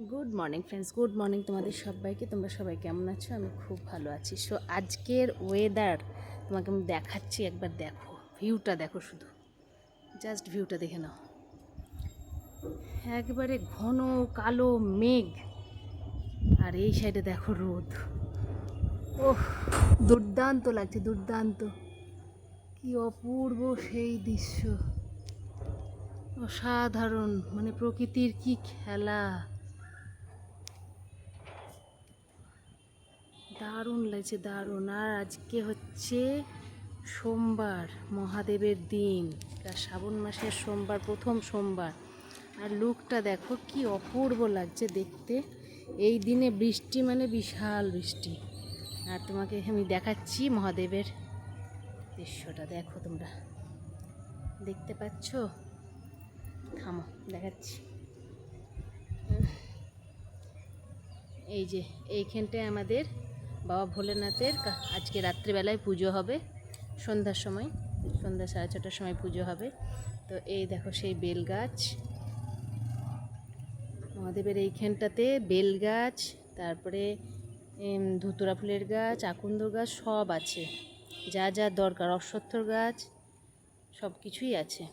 Good morning friends, good morning তোমাদের সবাইকে। তোমরা সবাই কেমন আছো? আমি খুব ভালো আছি। সো আজকের ওয়েদার তোমাকে আমি দেখাচ্ছি, একবার দেখো ভিউটা, দেখো শুধু জাস্ট ভিউটা দেখে নাও। একবারে ঘন কালো মেঘ, আর এই সাইডে দেখো রোদ। ওহ, দুর্দান্ত লাগছে, দুর্দান্ত, কি অপূর্ব সেই দৃশ্য, অসাধারণ, মানে প্রকৃতির কি খেলা, দারুণ লাগছে, দারুণ। আর আজকে হচ্ছে সোমবার, মহাদেবের দিন, শ্রাবণ মাসের সোমবার, প্রথম সোমবার। আর লুকটা দেখো কি অপূর্ব লাগছে দেখতে। এই দিনে বৃষ্টি মানে বিশাল বৃষ্টি। আর তোমাকে আমি দেখাচ্ছি মহাদেবের দৃশ্যটা, দেখো তোমরা দেখতে পাচ্ছ? থামো, দেখাচ্ছি। এই যে এইখানটায় আমাদের বাবা ভোলেনাথের আজকে রাত্রিবেলায় পুজো হবে, সন্ধ্যার সময়, সন্ধ্যা 6:30টার সময় পুজো হবে। তো এই দেখো সেই বেল গাছ, মহাদেবের এইখানটাতে বেল গাছ, তারপরে ধুতুরা ফুলের গাছ, আকন্দ গাছ সব আছে, যা যা দরকার, অশ্বত্থর গাছ, সব কিছুই আছে।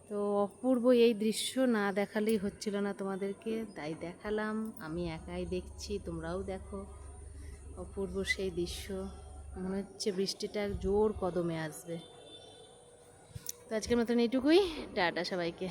তো অপূর্ব এই দৃশ্য না দেখালেই হচ্ছিল না তোমাদেরকে, তাই দেখালাম। আমি একাই দেখছি, তোমরাও দেখো অপূর্ব সেই দৃশ্য। মনে হচ্ছে বৃষ্টিটা জোর কদমে আসবে। তো আজকের মতন এইটুকুই, টাটা সবাইকে।